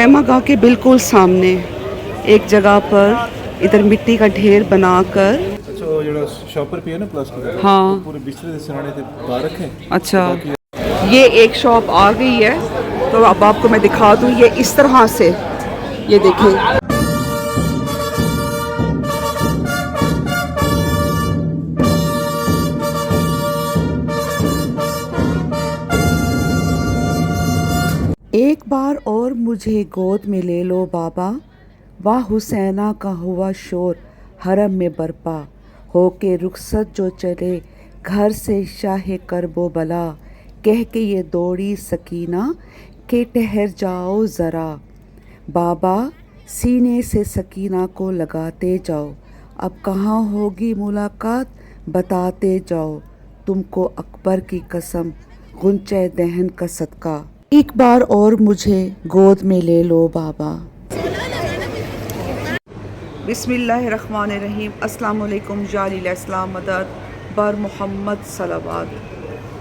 खैमा गाँव के बिल्कुल सामने एक जगह पर इधर मिट्टी का ढेर बनाकर। अच्छा वो जो शॉपर पे है ना प्लास्टिक का, हाँ। वो पूरे बिस्तर से सराने थे बाहर रखे। अच्छा, बाकी ये एक शॉप आ गई है तो अब आपको मैं दिखा दूँ। ये इस तरह से, ये देखें। एक बार और मुझे गोद में ले लो बाबा, वाह हुसैना का हुआ शोर हरम में बरपा, हो के रुखसत जो चले घर से शाहे करबो बला, कह के ये दौड़ी सकीना के ठहर जाओ ज़रा। बाबा सीने से सकीना को लगाते जाओ, अब कहाँ होगी मुलाकात बताते जाओ, तुमको अकबर की कसम गुंचे दहन का सदका, एक बार और मुझे गोद में ले लो बाबा। बिस्मिल्लाहिर्रहमानिर्रहीम। अस्सलाम वालेकुम जालिल इस्लाम मदद बर मोहम्मद सलावत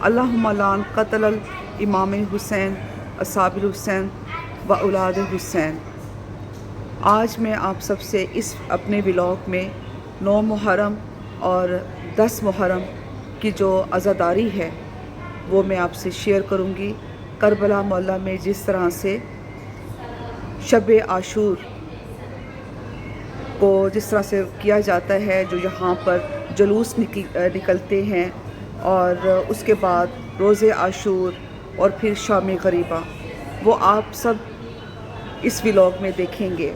अल्लाहुम्मा लान क़त्ल इमाम हुसैन असाबिल हुसैन व औलाद हुसैन। आज मैं आप सबसे इस अपने व्लॉग में 9 मुहर्रम और 10 मुहर्रम की जो अज़ादारी है वो मैं आपसे शेयर करूँगी। करबला मोहल्ला में जिस तरह से शब आशूर को जिस तरह से किया जाता है, जो यहाँ पर जुलूस निकलते हैं और उसके बाद रोज़े आशूर और फिर शाम गरीबा, वो आप सब इस व्लॉग में देखेंगे।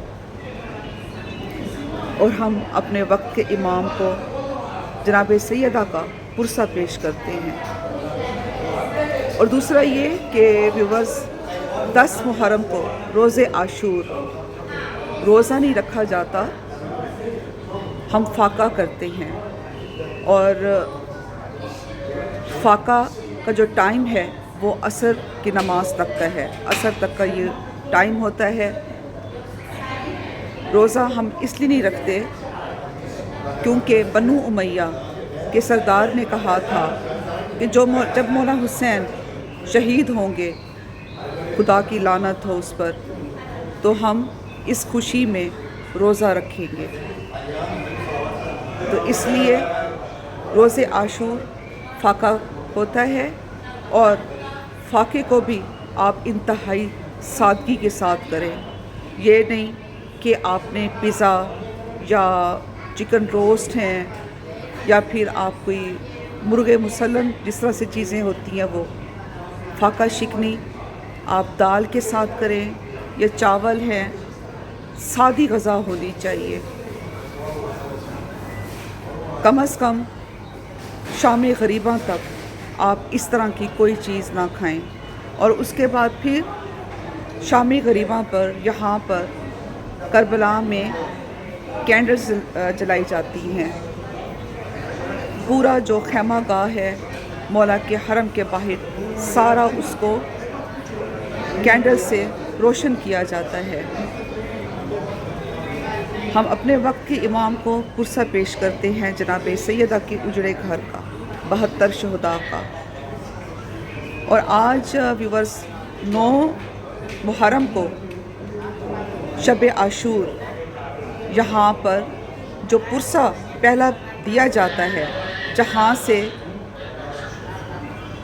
और हम अपने वक्त के इमाम को जनाब सैयदा का पुरसा पेश करते हैं। और दूसरा ये कि व्यूवर्स, 10 मुहर्रम को रोज़े आशूर रोज़ा नहीं रखा जाता, हम फाका करते हैं। और फाका का जो टाइम है वो असर की नमाज तक का है, असर तक का ये टाइम होता है। रोज़ा हम इसलिए नहीं रखते क्योंकि बनु उमैया के सरदार ने कहा था कि जब मौला हुसैन शहीद होंगे, खुदा की लानत हो उस पर, तो हम इस खुशी में रोज़ा रखेंगे। तो इसलिए रोज़े आशूर फाका होता है। और फाके को भी आप इंतहाई सादगी के साथ करें। ये नहीं कि आपने पिज़्ज़ा या चिकन रोस्ट हैं या फिर आप कोई मुर्गे मुसल्लन जिस तरह से चीज़ें होती हैं, वो फाका शिकनी आप दाल के साथ करें या चावल हैं, सादी ग़ज़ा होनी चाहिए। कम अज़ कम शाम गरीबा तक आप इस तरह की कोई चीज़ ना खाएं। और उसके बाद फिर शाम गरीबा पर यहाँ पर करबला में कैंडल्स जलाई जाती हैं। पूरा जो खैमा गाह है मौला के हरम के बाहर, सारा उसको कैंडल से रोशन किया जाता है। हम अपने वक्त के इमाम को पुरसा पेश करते हैं जनाब सैयदा के उजड़े घर का, 72 शहदा का। और आज व्यूवर्स, 9 मुहर्रम को शब आशूर, यहाँ पर जो पुरसा पहला दिया जाता है, जहाँ से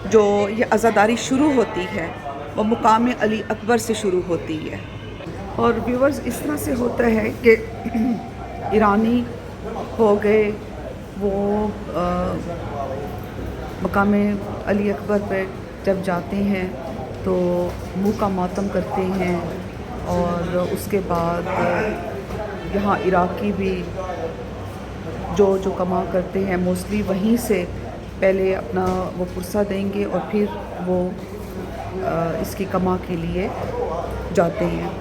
जो ये अज़ादारी शुरू होती है, वो मुकाम अली अकबर से शुरू होती है। और व्यूवर्स, इस तरह से होता है कि ईरानी हो गए, वो मुकाम अली अकबर पे जब जाते हैं तो मुँह का मातम करते हैं। और उसके बाद यहाँ इराकी भी जो कमा करते हैं, मोस्टली वहीं से पहले अपना वो पुरसा देंगे और फिर वो इसकी कमा के लिए जाते हैं।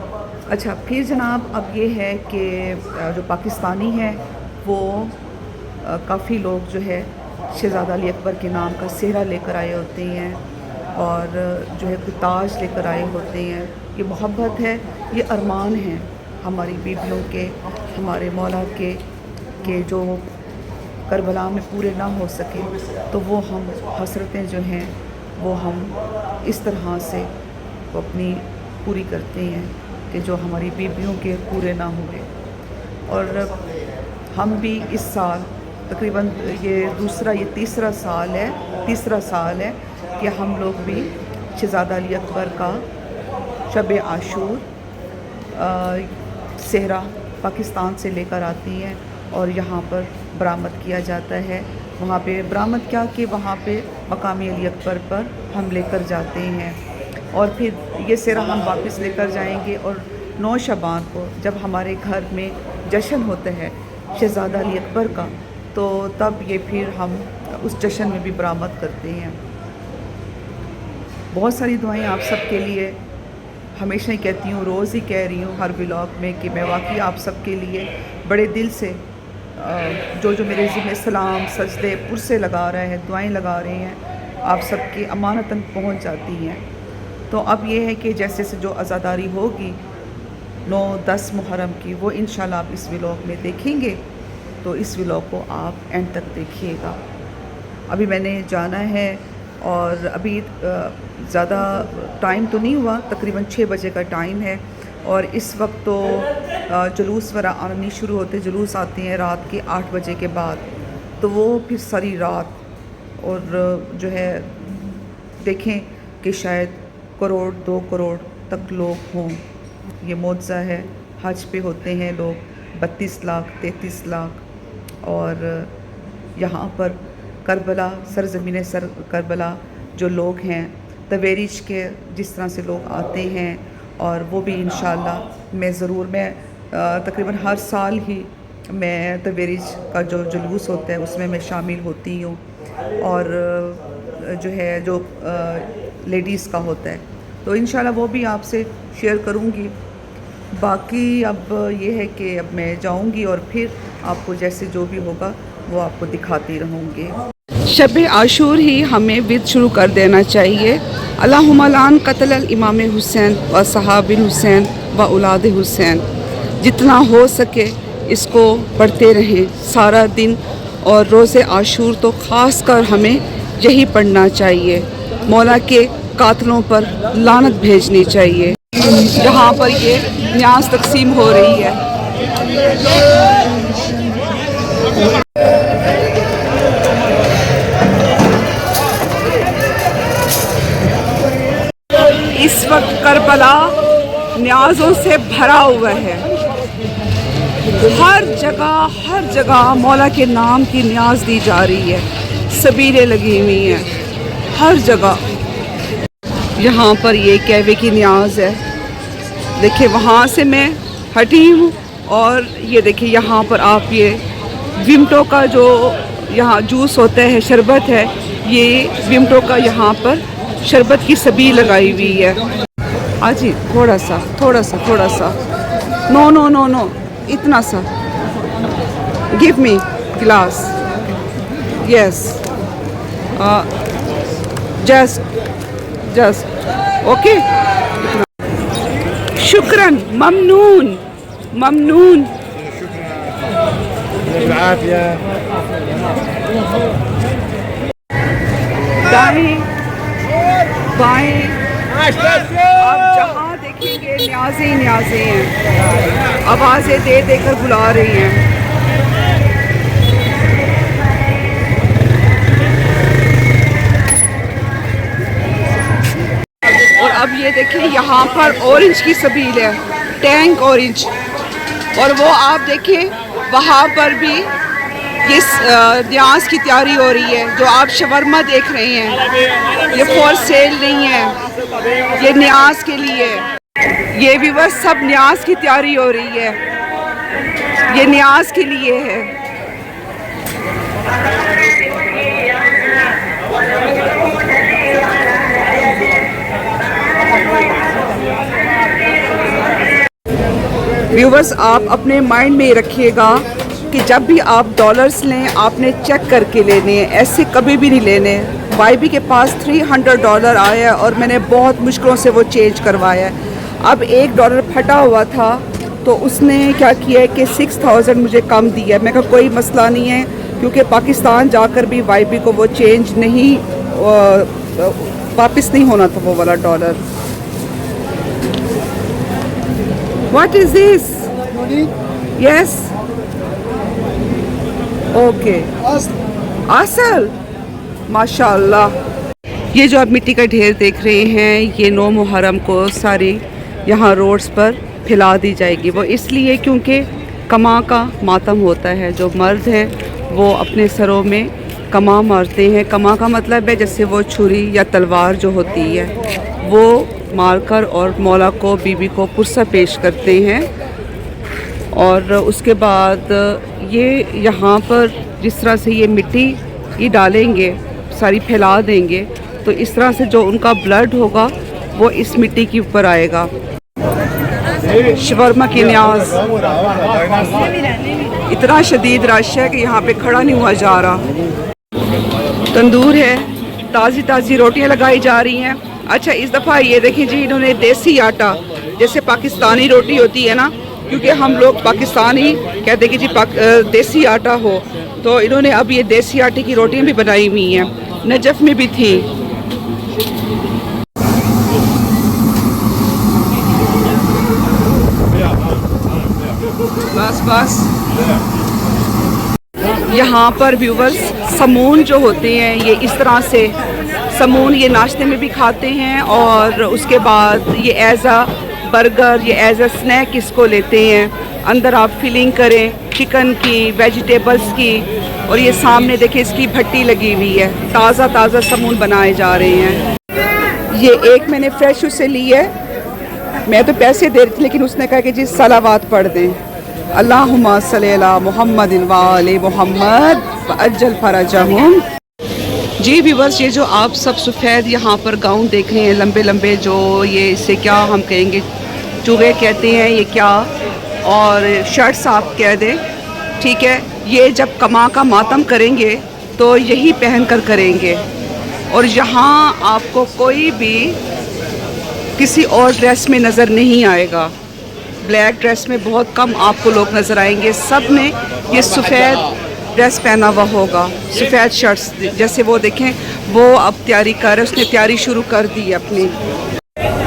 अच्छा, फिर जनाब अब ये है कि जो पाकिस्तानी हैं वो काफ़ी लोग जो है शहज़ादा अली अकबर के नाम का सेहरा लेकर आए होते हैं और जो है कोई ताज लेकर आए होते हैं। ये मोहब्बत है, ये अरमान हैं हमारी बीबियों के, हमारे मौला के जो करबला में पूरे ना हो सके, तो वो हम हसरतें जो हैं वो हम इस तरह से वो अपनी पूरी करते हैं कि जो हमारी बीवियों के पूरे ना हुए। और हम भी इस साल तकरीबन ये तीसरा साल है कि हम लोग भी शहज़ादा अली अकबर का शब आशूर सेहरा पाकिस्तान से लेकर आती हैं और यहाँ पर बरामद किया जाता है। वहाँ पे बरामद क्या कि वहाँ पे मकामी अली अकबर पर हम लेकर जाते हैं और फिर ये सेहरा हम वापस लेकर जाएंगे। और 9 शबान को जब हमारे घर में जश्न होता है शहज़ादा अली अकबर का, तो तब ये फिर हम उस जश्न में भी बरामद करते हैं। बहुत सारी दुआएं आप सब के लिए, हमेशा ही कहती हूँ, रोज़ ही कह रही हूँ हर व्लॉग में कि मैं वाकई आप सब के लिए बड़े दिल से जो मेरे ज़िम्मे सलाम सजदे पुरसे लगा रहे हैं, दुआएं लगा रहे हैं, आप सबकी अमानतन पहुँच जाती हैं। तो अब ये है कि जैसे से जो आज़ादारी होगी 9-10 मुहर्रम की, वो इंशाल्लाह आप इस व्लॉग में देखेंगे। तो इस व्लॉग को आप एंड तक देखिएगा। अभी मैंने जाना है और अभी ज़्यादा टाइम तो नहीं हुआ, तकरीबन 6 बजे का टाइम है और इस वक्त तो जुलूस वगैरह आनी शुरू होते, जुलूस आते हैं रात के 8 बजे के बाद, तो वो फिर सारी रात और जो है देखें कि शायद 1 करोड़ 2 करोड़ तक लोग हों। ये मौजज़ा है, हज पे होते हैं लोग 32 लाख 33 लाख। और यहाँ पर करबला सरज़मीन करबला जो लोग हैं तवेरीज के जिस तरह से लोग आते हैं, और वो भी इंशाअल्लाह मैं तकरीबन हर साल ही मैं तवेरीज का जो जुलूस होता है उसमें मैं शामिल होती हूँ। और जो लेडीज़ का होता है तो इंशाल्लाह वो भी आपसे शेयर करूँगी। बाकी अब ये है कि अब मैं जाऊँगी और फिर आपको जैसे जो भी होगा वो आपको दिखाती रहूँगी। शब आशूर ही हमें विद शुरू कर देना चाहिए। अल्लाहुम्मा लान क़त्ल इमाम हुसैन व सहाबिल हुसैन व औलाद हुसैन। जितना हो सके इसको पढ़ते रहें सारा दिन, और रोज़े आशूर तो ख़ास कर हमें यही पढ़ना चाहिए। मौला के कातलों पर लानत भेजनी चाहिए। यहाँ पर ये न्याज तकसीम हो रही है। इस वक्त करबला न्याज़ों से भरा हुआ है। हर जगह मौला के नाम की न्याज दी जा रही है, सबीलें लगी हुई हैं हर जगह। यहाँ पर ये कहवे की न्याज है, देखिए वहाँ से मैं हटी हूँ और ये देखिए यहाँ पर आप ये विमटो का जो यहाँ जूस होता है, शरबत है, ये विमटो का यहाँ पर शरबत की सबी लगाई हुई है। जी थोड़ा सा नो इतना सा, गिव मी गिलास, यस जस्ट ओके। शुक्रन, ममनून। दाएं बाएं आप जहाँ देखेंगे न्याज़े ही न्याज़े हैं, आवाज़ें दे देकर बुला रही हैं। और अब ये देखिए यहाँ पर ऑरेंज की सबील है, टैंक ऑरेंज। और वो आप देखिए वहाँ पर भी ये न्याज की तैयारी हो रही है। जो आप शवरमा देख रहे हैं ये फॉर सेल नहीं है, ये न्याज के लिए। ये भी बस सब न्याज की तैयारी हो रही है, ये न्याज के लिए है। व्यूवर्स, आप अपने माइंड में रखिएगा कि जब भी आप डॉलर्स लें आपने चेक करके लेने हैं, ऐसे कभी भी नहीं लेने। वाईबी के पास $300 आया और मैंने बहुत मुश्किलों से वो चेंज करवाया है। अब $1 फटा हुआ था तो उसने क्या किया है कि 6000 मुझे कम दिया। मैं कहा कोई मसला नहीं है, क्योंकि पाकिस्तान जाकर भी वाईबी को वो चेंज नहीं वापस नहीं होना था वो वाला dollar. What is this? Yes. Okay. असल माशाल्लाह। ये जो आप मिट्टी का ढेर देख रहे हैं, ये 9 मुहर्रम को सारी यहाँ रोड्स पर फैला दी जाएगी। वो इसलिए क्योंकि कमा का मातम होता है। जो मर्द हैं वो अपने सरों में कमा मारते हैं। कमा का मतलब है जैसे वो छुरी या तलवार जो होती है वो मारकर और मौला को, बीबी को पुरसा पेश करते हैं। और उसके बाद ये यहाँ पर जिस तरह से ये मिट्टी ये डालेंगे, सारी फैला देंगे, तो इस तरह से जो उनका ब्लड होगा वो इस मिट्टी के ऊपर आएगा। शवरमा की न्याज, इतना शदीद रश है कि यहाँ पे खड़ा नहीं हुआ जा रहा। तंदूर है, ताज़ी ताज़ी रोटियाँ लगाई जा रही हैं। अच्छा, इस दफ़ा ये देखें जी, इन्होंने देसी आटा, जैसे पाकिस्तानी रोटी होती है ना, क्योंकि हम लोग पाकिस्तानी कहते हैं कि जी देसी आटा हो, तो इन्होंने अब ये देसी आटे की रोटियाँ भी बनाई हुई हैं। नजफ़ में भी थी। बस यहाँ पर व्यूवर्स समून जो होते हैं, ये इस तरह से समून ये नाश्ते में भी खाते हैं और उसके बाद ये एज आ बर्गर, ये एज आ स्नैक इसको लेते हैं। अंदर आप फिलिंग करें चिकन की, वेजिटेबल्स की, और ये सामने देखिए इसकी भट्टी लगी हुई है। ताज़ा ताज़ा समून बनाए जा रहे हैं। ये एक मैंने फ्रेश उससे ली है, मैं तो पैसे दे रही थी लेकिन उसने कहा कि जी सलावात पढ़ दें, अल्लाहुम्मा सल्ली अला मुहम्मदिन व आले मुहम्मद व अज्जल फरजहुम। जी व्यूवर्स, ये जो आप सब सफ़ेद यहाँ पर गाउन देख रहे हैं, लंबे लंबे, जो ये इसे क्या हम कहेंगे, चुगे कहते हैं ये क्या, और शर्ट्स आप कह दें, ठीक है। ये जब कमा का मातम करेंगे तो यही पहन कर करेंगे। और यहाँ आपको कोई भी किसी और ड्रेस में नज़र नहीं आएगा। ब्लैक ड्रेस में बहुत कम आपको लोग नज़र आएंगे। सब ने ये सफ़ेद ड्रेस पहना हुआ होगा, सफ़ेद शर्ट्स। जैसे वो देखें, वो अब तैयारी कर रहे, उसने तैयारी शुरू कर दी अपनी।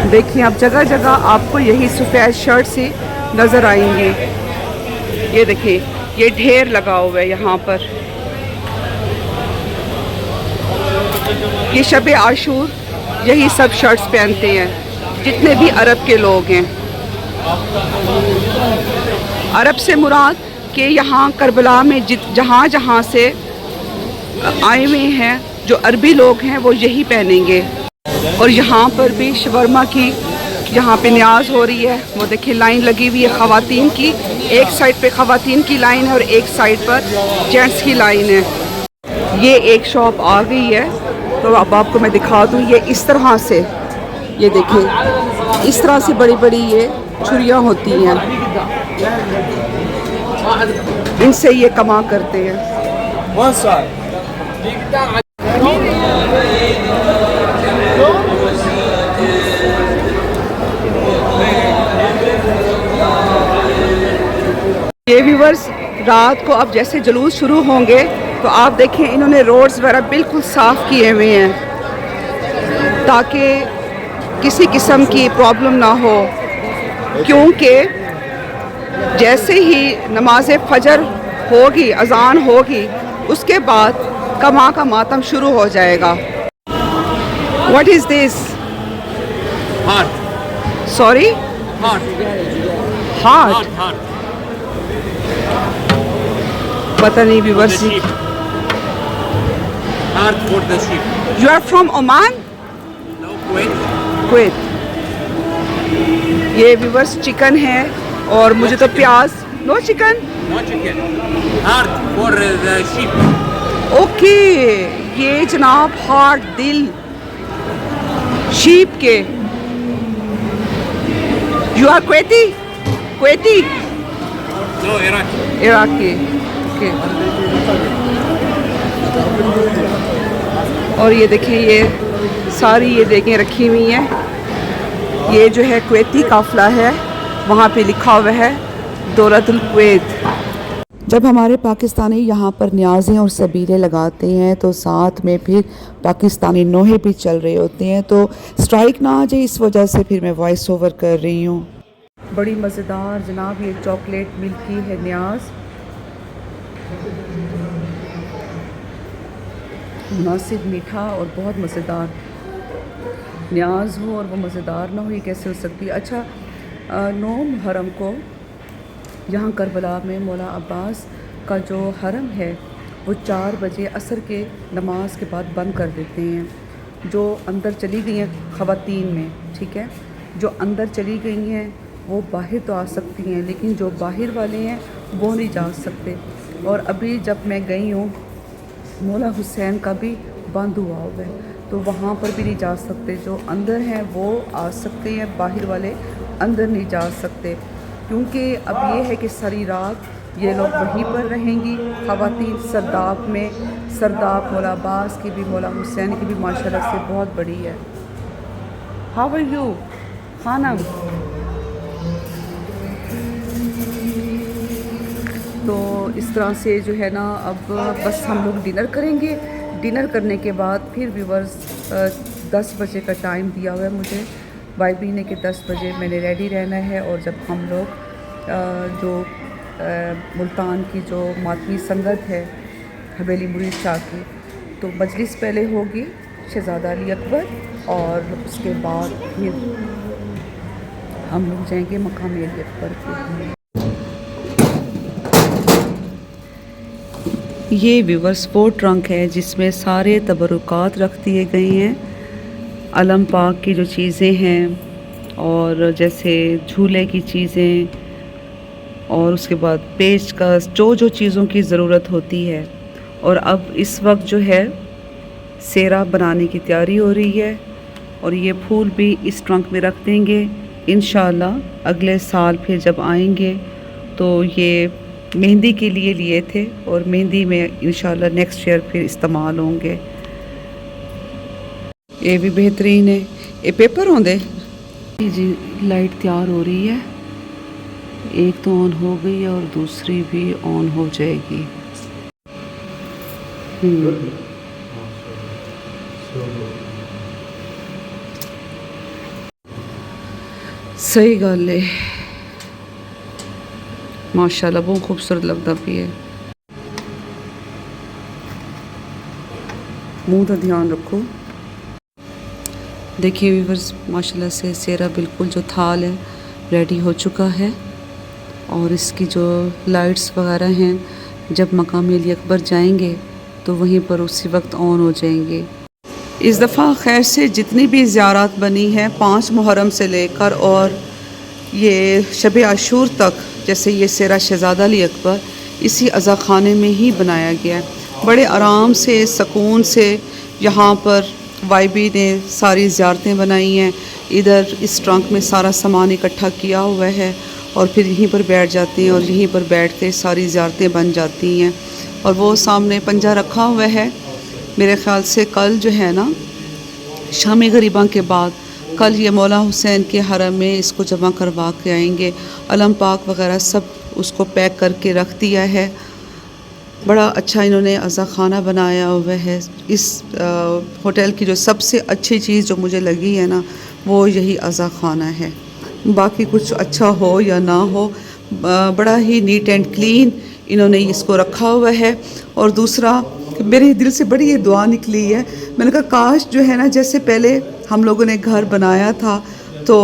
देखिए अब जगह जगह आपको यही सफ़ेद शर्ट से नज़र आएंगे। ये देखिए, ये ढेर लगा हुआ है यहाँ पर। ये शब आशूर यही सब शर्ट्स पहनते हैं जितने भी अरब के लोग हैं। अरब से मुराद कि यहाँ करबला में जहाँ जहाँ से आए हुए हैं जो अरबी लोग हैं वो यही पहनेंगे। और यहाँ पर भी शवरमा की यहाँ पे न्याज हो रही है। वो देखिए लाइन लगी हुई है ख़वातीन की। एक साइड पे ख़वातीन की लाइन है और एक साइड पर जेंट्स की लाइन है। ये एक शॉप आ गई है तो अब आपको मैं दिखा दूँ। ये इस तरह से, ये देखिए इस तरह से बड़ी बड़ी ये छुरियाँ होती हैं, इनसे ये कमा करते हैं। ये व्यूवर्स, रात को अब जैसे जुलूस शुरू होंगे तो आप देखें इन्होंने रोड्स वगैरह बिल्कुल साफ़ किए हुए हैं ताकि किसी किस्म की प्रॉब्लम ना हो, क्योंकि जैसे ही नमाज फजर होगी, अजान होगी, उसके बाद कमा का मातम शुरू हो जाएगा। What is this? Heart. Sorry, Heart. Heart? Heart. पता नहीं The viewers. sheep. Heart for the sheep. You are from Oman? No, Kuwait. Kuwait. ये व्यूवर्स चिकन है और मुझे तो प्याज। No chicken? No chicken. Heart for the sheep. Okay, ये जनाब हार्ट, दिल शीप के। You are Kuwaiti? Kuwaiti? No, Iraqi. Iraqi. Okay. और ये देखिए, ये सारी ये देखें रखी हुई हैं। ये जो है कुवैती काफ़िला है, वहाँ पे लिखा हुआ है दौलतुल कुवैत। जब हमारे पाकिस्तानी यहाँ पर न्याज़ें और सबीले लगाते हैं तो साथ में फिर पाकिस्तानी नोहे भी चल रहे होते हैं, तो स्ट्राइक ना आ जाए इस वजह से फिर मैं वॉइस ओवर कर रही हूँ। बड़ी मज़ेदार जनाब ये चॉकलेट मिल्की है न्याज़, मुनासिब मीठा और बहुत मज़ेदार। न्याज़ हो और वो मज़ेदार ना हो, ये कैसे हो सकती है। अच्छा 9 मुहर्रम को यहाँ करबला में मौला अब्बास का जो हरम है वो 4 बजे असर के नमाज के बाद बंद कर देते हैं। जो अंदर चली गई हैं ख़वातीन में, ठीक है, जो अंदर चली गई हैं वो बाहर तो आ सकती हैं, लेकिन जो बाहर वाले हैं वो नहीं जा सकते। और अभी जब मैं गई हूँ मौला हुसैन का भी बंद हुआ हुआ है, तो वहाँ पर भी नहीं जा सकते। जो अंदर हैं वो आ सकते हैं, बाहर वाले अंदर नहीं जा सकते, क्योंकि अब ये है कि सारी रात ये लोग वहीं पर रहेंगी ख़वातीन। सरदाब में, सरदाब मौला अब्बास की भी मौला हुसैन की भी माशाल्लाह से बहुत बड़ी है। हाउ आर यू खानम? तो इस तरह से जो है ना, अब बस हम लोग डिनर करेंगे। डिनर करने के बाद फिर व्यूअर्स 10 बजे का टाइम दिया हुआ है मुझे, वाइबी ने कि 10 बजे मैंने रेडी रहना है। और जब हम लोग जो मुल्तान की जो मातमी संगत है हवेली मुरीद शाह की, तो मजलिस पहले होगी शहज़ादा अली अकबर, और उसके बाद फिर हम लोग जाएंगे मकाम अली अकबर के। ये व्यूअर्स वो ट्रंक है जिसमें सारे तबरुकात रख दिए गए हैं, अलम पाक की जो चीज़ें हैं और जैसे झूले की चीज़ें, और उसके बाद पेचकस, जो चीज़ों की ज़रूरत होती है। और अब इस वक्त जो है सेरा बनाने की तैयारी हो रही है, और ये फूल भी इस ट्रंक में रख देंगे। इंशाल्लाह अगले साल फिर जब आएंगे तो ये मेहंदी के लिए लिए थे, और मेहंदी में इंशाल्लाह नेक्स्ट ईयर फिर इस्तेमाल होंगे। ये भी बेहतरीन है। ये पेपर होंगे जी। लाइट तैयार हो रही है, एक तो ऑन हो गई है और दूसरी भी ऑन हो जाएगी। सही गल है, माशाल्लाह बहुत खूबसूरत लगता भी है। मुंह का ध्यान रखो। देखिए व्यूअर्स, माशाल्लाह से सेरा बिल्कुल जो थाल है रेडी हो चुका है, और इसकी जो लाइट्स वगैरह हैं जब मकाम अली अकबर जाएंगे तो वहीं पर उसी वक्त ऑन हो जाएंगे। इस दफ़ा खैर से जितनी भी ज़ियारत बनी है 5 मुहर्रम से लेकर और ये शब आशूर तक, जैसे ये सेरा शहज़ादा अली अकबर इसी अज़ा खाने में ही बनाया गया है। बड़े आराम से सुकून से यहाँ पर वाइबी ने सारी ज़ियारतें बनाई हैं। इधर इस ट्रंक में सारा सामान इकट्ठा किया हुआ है, और फिर यहीं पर बैठ जाते हैं और यहीं पर बैठ के सारी ज़ियारतें बन जाती हैं। और वो सामने पंजा रखा हुआ है। मेरे ख़्याल से कल जो है ना, शामी गरीबा के बाद कल ये मौला हुसैन के हरम में इसको जमा करवा के आएंगे। अलम पाक वगैरह सब उसको पैक करके रख दिया है। बड़ा अच्छा इन्होंने अज़ा खाना बनाया हुआ है। इस होटल की जो सबसे अच्छी चीज़ जो मुझे लगी है ना, वो यही अज़ा खाना है। बाकी कुछ अच्छा हो या ना हो, बड़ा ही नीट एंड क्लीन इन्होंने इसको रखा हुआ है। और दूसरा, मेरे दिल से बड़ी ये दुआ निकली है, मैंने कहा काश जो है ना, जैसे पहले हम लोगों ने घर बनाया था तो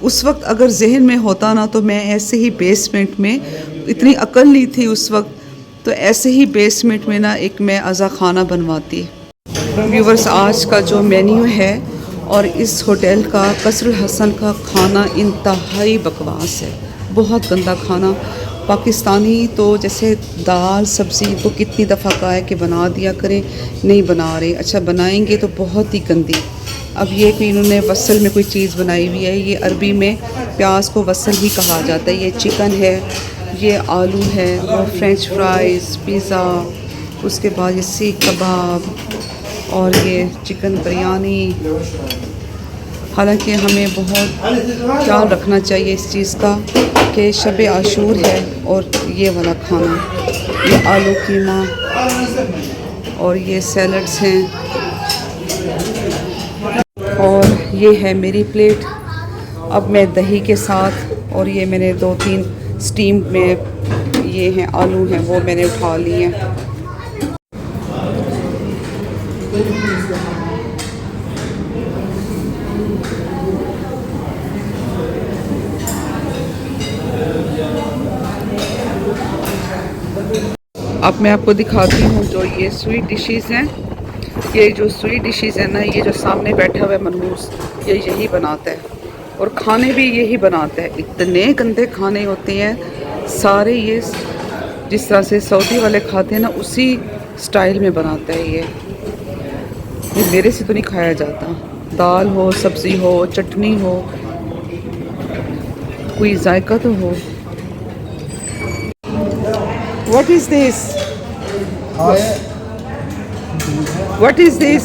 उस वक्त अगर जहन में होता ना, तो मैं ऐसे ही बेसमेंट में, इतनी अकल नहीं थी उस वक्त, तो ऐसे ही बेसमेंट में ना एक मैं अज़ा खाना बनवाती। व्यूवर्स, आज का जो मेन्यू है और इस होटल का कसरुल हसन का खाना इंतहाई बकवास है, बहुत गंदा खाना। पाकिस्तानी तो जैसे दाल सब्ज़ी तो कितनी दफ़ा कहा है कि बना दिया करें, नहीं बना रहे। अच्छा बनाएंगे तो बहुत ही गंदी। अब ये कि इन्होंने वसल में कोई चीज़ बनाई हुई है, ये अरबी में प्याज को वसल ही कहा जाता है। ये चिकन है, ये आलू है, और फ्रेंच फ्राइज़, पिज़्ज़ा, उसके बाद ये सीख कबाब और ये चिकन बिरयानी। हालांकि हमें बहुत ख्याल रखना चाहिए इस चीज़ का कि शब आशूर है, और ये वाला खाना, ये आलू कीमा और ये सैलड्स हैं, और ये है मेरी प्लेट। अब मैं दही के साथ और ये मैंने 2-3 स्टीम में ये हैं आलू हैं वो मैंने उठा लिए हैं। अब मैं आपको दिखाती हूँ जो ये स्वीट डिशेस हैं। ये जो स्वीट डिशेस है ना, ये जो सामने बैठा हुआ है मनहूस, ये यही बनाता है और खाने भी यही बनाता है। इतने गंदे खाने होते हैं सारे, ये जिस तरह से सऊदी वाले खाते हैं ना उसी स्टाइल में बनाता है ये मेरे से तो नहीं खाया जाता। दाल हो, सब्ज़ी हो, चटनी हो, कोई जायका तो हो। What is this? What is this?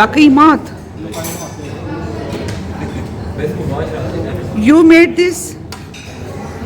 Laqimat. You made this?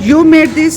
You made this?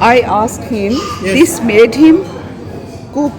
I asked him. This made him cook.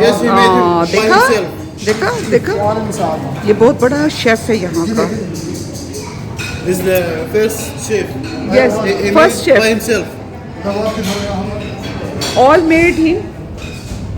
Yes, he made हाँ, it by देखा himself. देखा ये बहुत बड़ा शेफ है यहाँ का। He's the first chef. Yes, He first made chef. by himself. All made him.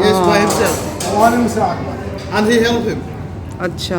Yes, by himself. And he helped him. अच्छा,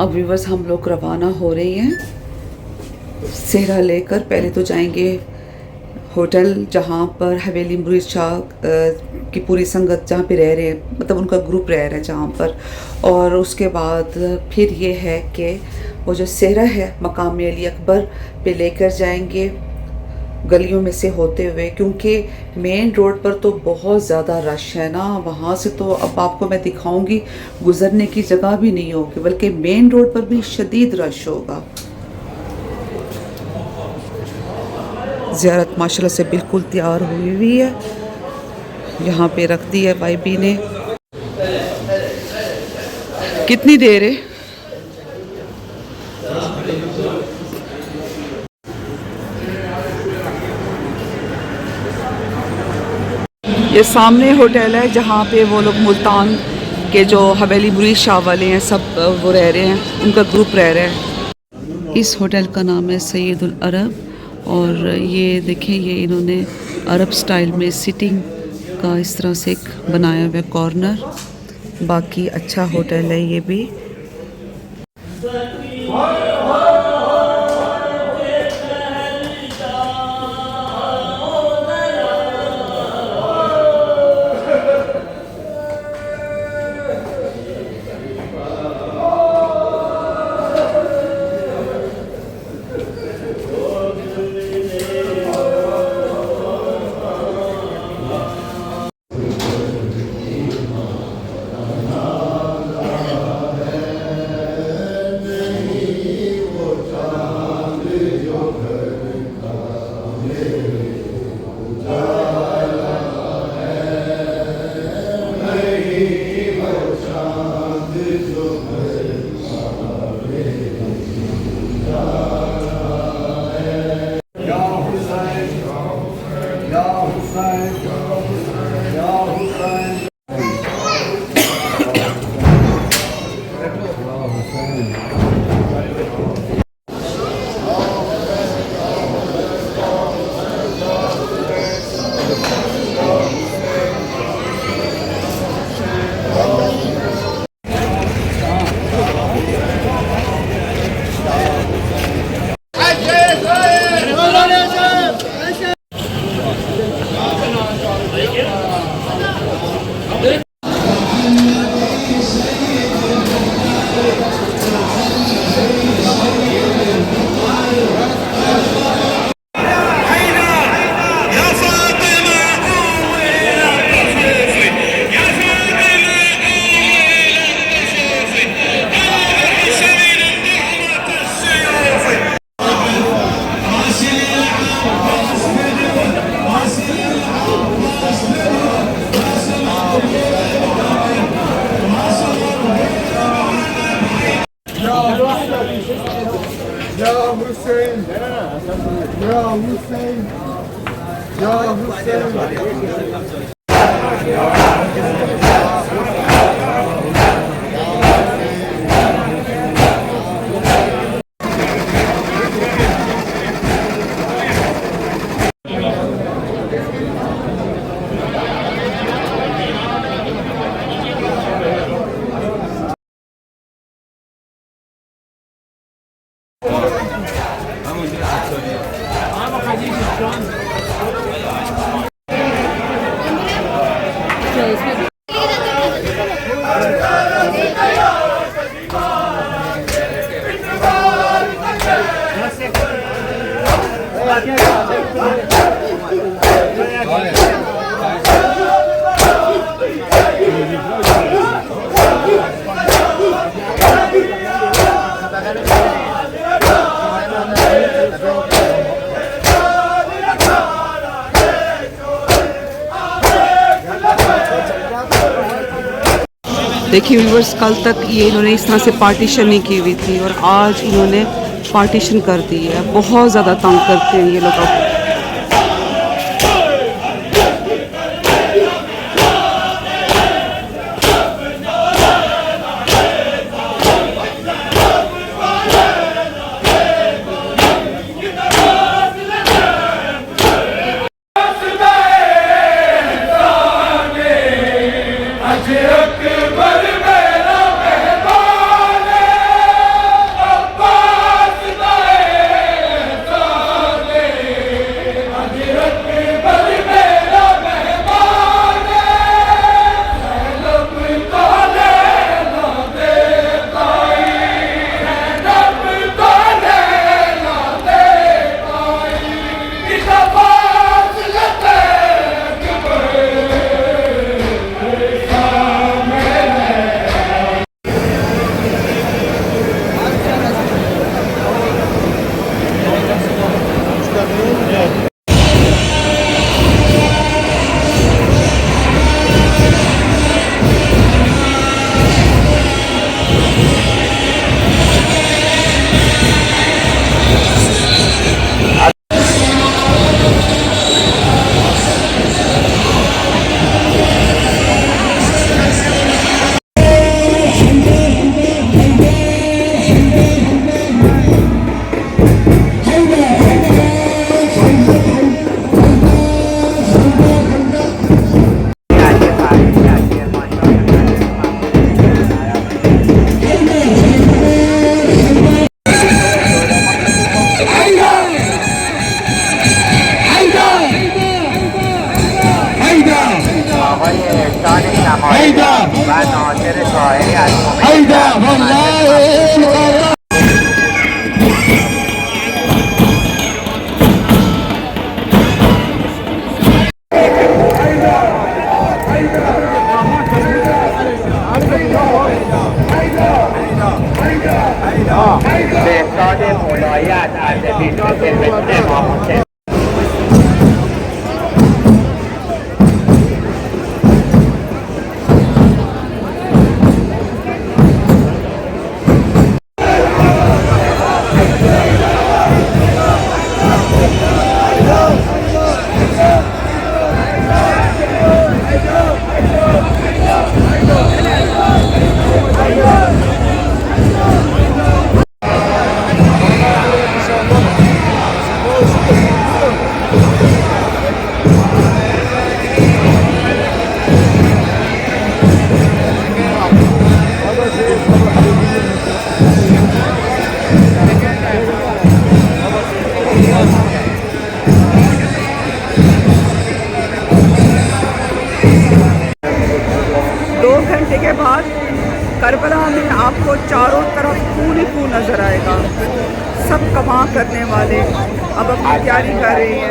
अब व्यूवर्स हम लोग रवाना हो रहे हैं सेहरा लेकर। पहले तो जाएंगे होटल जहाँ पर हवेली मुरीद शाह की पूरी संगत जहाँ पे रह रहे हैं, मतलब उनका ग्रुप रह रहा है जहाँ पर। और उसके बाद फिर ये है कि वो जो सेहरा है मकाम अली अकबर पे लेकर जाएंगे गलियों में से होते हुए, क्योंकि मेन रोड पर तो बहुत ज़्यादा रश है ना। वहाँ से तो अब आपको मैं दिखाऊंगी गुज़रने की जगह भी नहीं होगी, बल्कि मेन रोड पर भी शदीद रश होगा। ज़ियारत माशाल्लाह से बिल्कुल तैयार हुई हुई है, यहाँ पे रख दी है वाईबी ने। कितनी देर है? ये सामने होटल है जहाँ पे वो लोग मुल्तान के जो हवेली मुरीद शाह वाले हैं सब वो रह रहे हैं, उनका ग्रुप रह रहा है। इस होटल का नाम है सैयदुल अरब और ये देखें ये इन्होंने अरब स्टाइल में सिटिंग का इस तरह से एक बनाया हुआ कॉर्नर। बाकी अच्छा होटल है ये भी। देखिए व्यूवर्स, कल तक ये इन्होंने इस तरह से पार्टीशन नहीं की हुई थी और आज इन्होंने पार्टीशन कर दी है। बहुत ज़्यादा तंग करते हैं ये लोग अब। करबला में आपको चारों तरफ फूल ही फूल नज़र आएगा। सब कमा करने वाले अब अपनी तैयारी कर रहे हैं।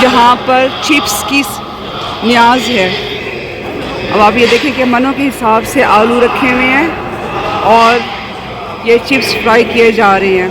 यहाँ पर चिप्स की न्याज है। अब आप ये देखें कि मनों के हिसाब से आलू रखे हुए हैं और ये चिप्स फ्राई किए जा रहे हैं।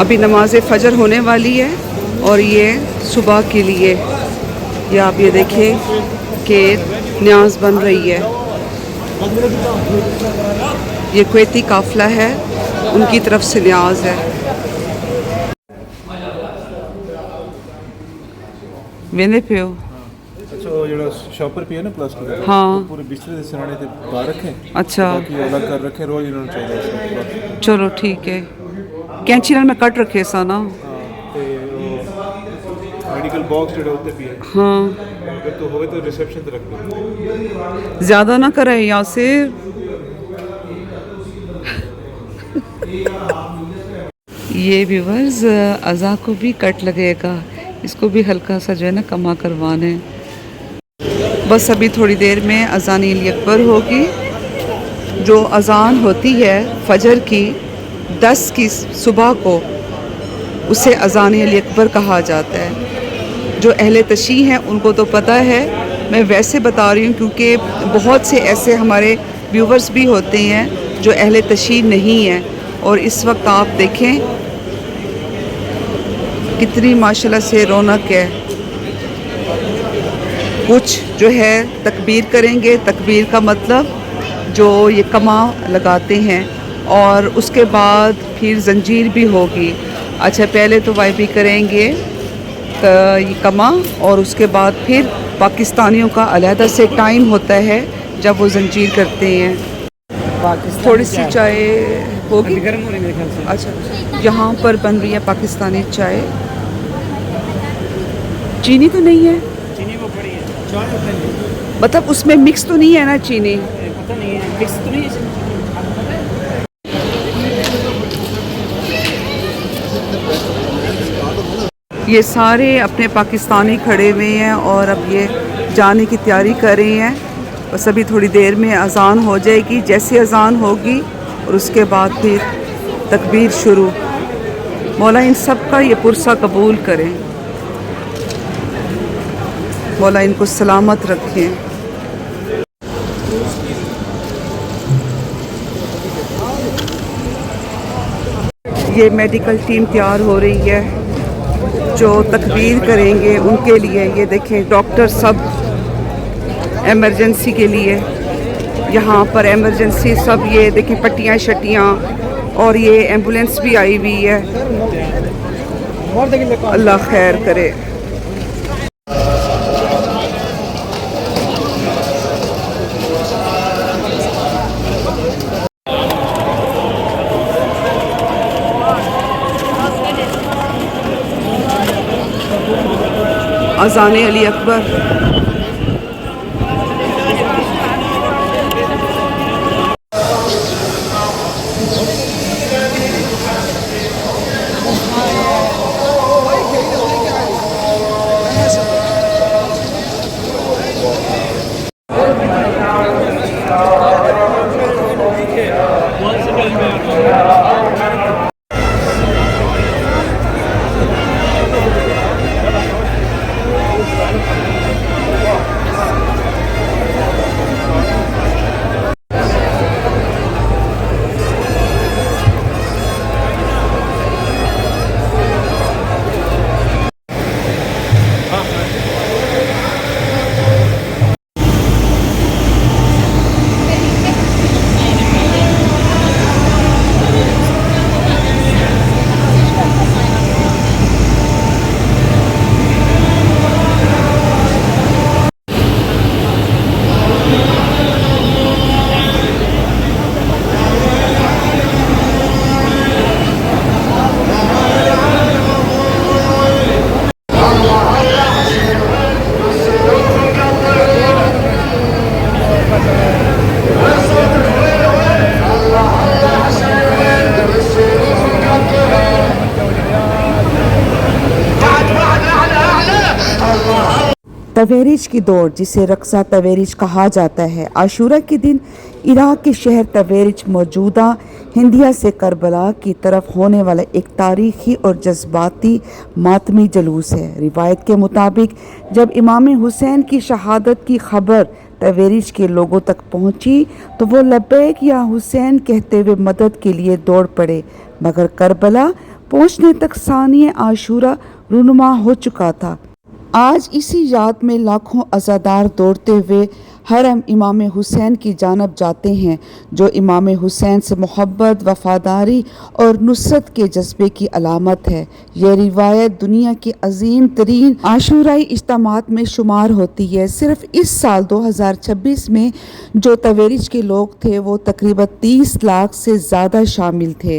अभी नमाज फजर होने वाली है और ये सुबह के लिए ये आप ये देखें कि न्याज बन रही है। ये कुवैती काफिला है, उनकी तरफ से न्याज है। वेंदे पे हो अच्छा वो ਜਿਹੜਾ ਸ਼ਾਪਰ ਪੀ ਹੈ ਨਾ ਪਲਾਸਟਿਕ ਦਾ ਹਾਂ। ਉਹ ਪੂਰੇ ਬਿਸਤਰੇ ਦੇ ਸਿਰਾਣੇ ਤੇ ਪਾ ਰੱਖੇ अच्छा ਬਾਕੀ ਅਲੱਗ ਕਰ ਰੱਖੇ ਰੋਜ਼ ਇਹਨਾਂ ਨੂੰ ਚਾਹੀਦਾ ਹੈ चलो ठीक है। कैंची नाल मैं कट रखे सा ना। ਤੇ ਉਹ ਮੈਡੀਕਲ ਬਾਕਸ ਜਿਹੜਾ ਉੱਤੇ ਪੀ ਹੈ हाँ ਅਗਰ ਤੋਂ ਹੋਵੇ ਤਾਂ ਰਿਸੈਪਸ਼ਨ ਤੇ ਰੱਖ ਦੋ ज़्यादा ना करे यासिर। ये व्यूवर्स अज़ा को भी कट लगेगा, इसको भी हल्का सा जो है ना कमा करवाने। बस अभी थोड़ी देर में अज़ान अली अकबर होगी। जो अज़ान होती है फ़जर की 10 की सुबह को, उसे अज़ान अली अकबर कहा जाता है। जो अहले तशी हैं उनको तो पता है, मैं वैसे बता रही हूँ क्योंकि बहुत से ऐसे हमारे व्यूवर्स भी होते हैं जो अहले तशी नहीं हैं। और इस वक्त आप देखें कितनी माशाल्लाह से रौनक है। कुछ जो है तकबीर करेंगे, तकबीर का मतलब जो ये कमा लगाते हैं, और उसके बाद फिर जंजीर भी होगी। अच्छा पहले तो वाइबी करेंगे ये कमा, और उसके बाद फिर पाकिस्तानियों का अलहदा से टाइम होता है जब वो जंजीर करते हैं। थोड़ी सी चाय होगी गर्म हो रही मेरे ख्याल से। अच्छा यहाँ पर बन रही है पाकिस्तानी चाय। चीनी तो नहीं है, चीनी वो पड़ी है, मतलब उसमें मिक्स तो नहीं है ना चीनी? पता नहीं है, फिक्स तो नहीं है। ये सारे अपने पाकिस्तानी खड़े हुए हैं और अब ये जाने की तैयारी कर रहे हैं। बस अभी थोड़ी देर में अज़ान हो जाएगी। जैसे अज़ान होगी और उसके बाद फिर तकबीर शुरू। मौला इन सब का ये पुरसा कबूल करें, मौला इनको सलामत रखें। ये मेडिकल टीम तैयार हो रही है, जो तकबीर करेंगे उनके लिए। ये देखें डॉक्टर सब एमरजेंसी के लिए यहाँ पर एमरजेंसी सब, ये देखिए पट्टियाँ शट्टियाँ, और ये एम्बुलेंस भी आई हुई है। अल्लाह खैर करे। अज़ान अली अकबर। तवेरीज की दौड़, जिसे रक्सा तवेरीज कहा जाता है, आशूरा के दिन इराक के शहर तवेरीज मौजूदा हिंदिया से करबला की तरफ होने वाला एक तारीखी और जज्बाती मातमी जलूस है। रिवायत के मुताबिक जब इमाम हुसैन की शहादत की खबर तवेरीज के लोगों तक पहुंची तो वो लब्बैक या हुसैन कहते हुए मदद के लिए दौड़ पड़े, मगर करबला पहुंचने तक सानिए आशूरा रुनुमा हो चुका था। आज इसी याद में लाखों अज़ादार दौड़ते हुए हरम इमाम हुसैन की जानब जाते हैं, जो इमाम हुसैन से मोहब्बत, वफ़ादारी और नुसरत के जज्बे की अलामत है। यह रिवायत दुनिया के अजीम तरीन आशूराई इज्तिमात में शुमार होती है। सिर्फ इस साल 2026 में जो तवेरीज के लोग थे वो तकरीबन 30 लाख से ज़्यादा शामिल थे।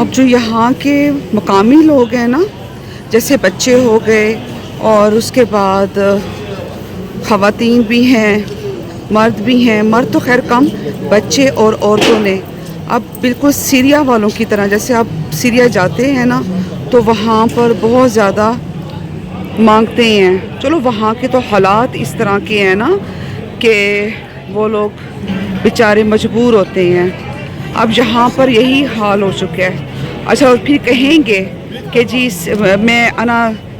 अब जो यहाँ के मकामी लोग हैं ना, जैसे बच्चे हो गए और उसके बाद ख़वातीन भी हैं, मर्द भी हैं, मर्द तो खैर कम, बच्चे और औरतों ने अब बिल्कुल सीरिया वालों की तरह, जैसे आप सीरिया जाते हैं ना तो वहाँ पर बहुत ज़्यादा मांगते हैं। चलो वहाँ के तो हालात इस तरह के हैं ना कि वो लोग बेचारे मजबूर होते हैं। अब यहाँ पर यही हाल हो चुका है। अच्छा, फिर कहेंगे कि जी मैं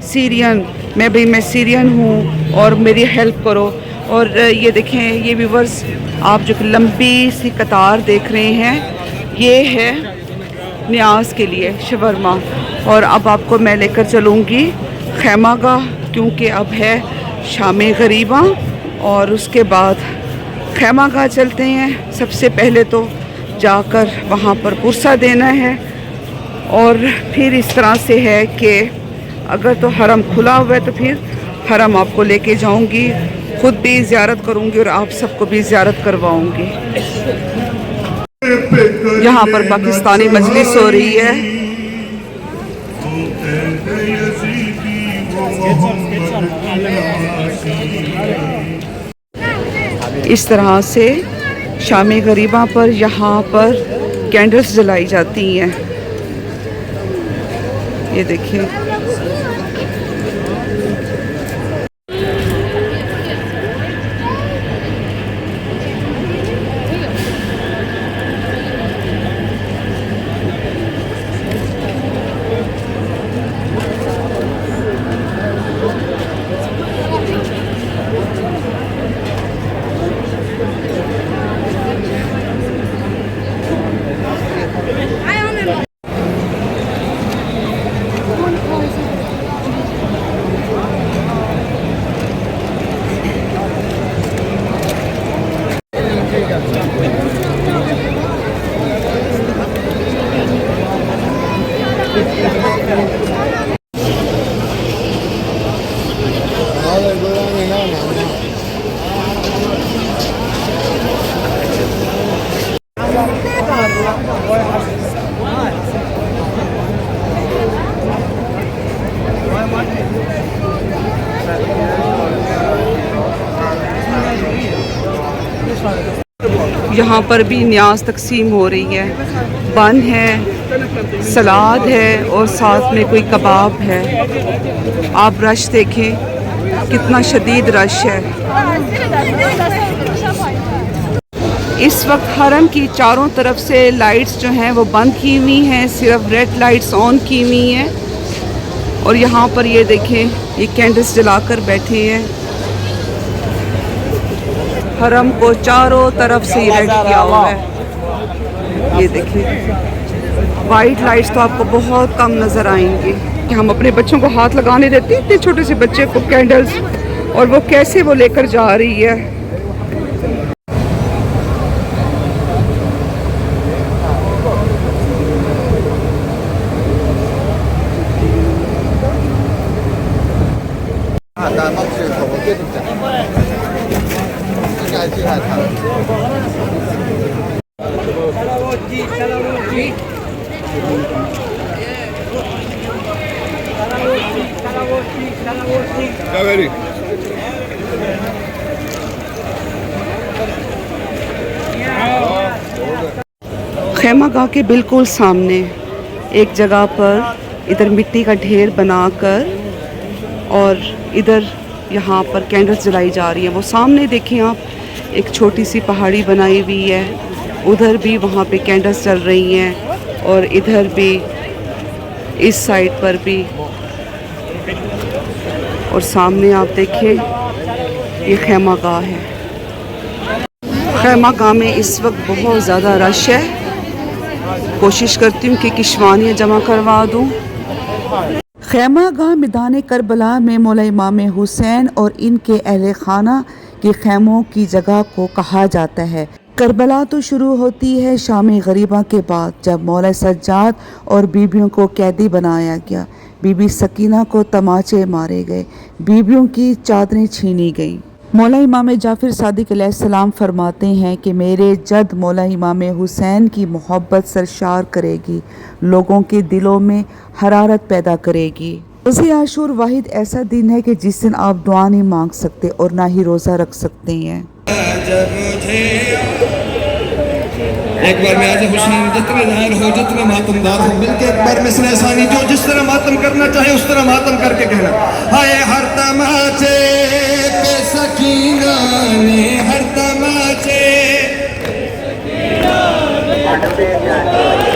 सीरियन, मैं सीरियन हूँ और मेरी हेल्प करो। और ये देखें, ये व्यूअर्स आप जो लंबी सी कतार देख रहे हैं, ये है न्याज के लिए शवरमा। और अब आपको मैं लेकर चलूँगी खैमागाह, क्योंकि अब है शाम गरीबा और उसके बाद खैमागाह चलते हैं। सबसे पहले तो जाकर वहाँ पर पुरसा देना है और फिर इस तरह से है कि अगर तो हरम खुला हुआ है तो फिर हरम आपको लेके जाऊँगी, ख़ुद भी ज़ियारत करूँगी और आप सबको भी ज़ियारत करवाऊँगी। यहाँ पर पाकिस्तानी मजलिस हो रही है। इस तरह से शाम गरीबा पर यहाँ पर कैंडल्स जलाई जाती हैं। ये देखिए, यहाँ पर भी न्याज तकसीम हो रही है। बन है, सलाद है और साथ में कोई कबाब है। आप रश देखें, कितना शदीद रश है। इस वक्त हरम की चारों तरफ से लाइट्स जो हैं वो बंद की हुई हैं, सिर्फ रेड लाइट्स ऑन की हुई हैं। और यहाँ पर ये देखें, ये कैंडल्स जलाकर बैठे हैं। हरम को चारों तरफ से रेड किया हुआ है। ये देखिए, वाइट लाइट्स तो आपको बहुत कम नज़र आएंगी। कि हम अपने बच्चों को हाथ लगाने देते हैं, इतने छोटे से बच्चे को कैंडल्स, और वो कैसे वो लेकर जा रही है। Kaveri. खैमा गाह के बिल्कुल सामने एक जगह पर इधर मिट्टी का ढेर बनाकर और इधर यहाँ पर कैंडल्स जलाई जा रही हैं। वो सामने देखें आप, एक छोटी सी पहाड़ी बनाई हुई है, उधर भी वहाँ पे कैंडल्स चल रही हैं और इधर भी, इस साइड पर भी। और सामने आप देखिए, ये खैमा गाह है। खैमा गाह में इस वक्त बहुत ज़्यादा रश है। कोशिश करती हूँ कि किश्वानियाँ जमा करवा दूँ। खैमा गाह मैदान करबला में मौला इमाम हुसैन और इनके अहले खाना के खैमों की जगह को कहा जाता है। करबला तो शुरू होती है शाम गरीबा के बाद, जब मौला सज्जाद और बीबियों को कैदी बनाया गया। बीबी सकीना को तमाचे मारे गए, बीबियों की चादरें छीनी गईं। मौला इमाम जाफ़र सादिक अलैहिस्सलाम फरमाते हैं कि मेरे जद मौला इमाम हुसैन की मोहब्बत सरशार करेगी, लोगों के दिलों में हरारत पैदा करेगी। रोज़े आशूर वाहिद ऐसा दिन है कि जिस दिन आप दुआ नहीं मांग सकते और ना ही रोज़ा रख सकते हैं। एक बार में आज हुसैन जितने जाहिर हो, जितने मातमदार हो, मिलके एक बार मिसले आसानी, जो जिस तरह मातम करना चाहे उस तरह मातम करके कहना, हाय हर तमाचे पे सकीना ने, हर तमाचे ऑटो पे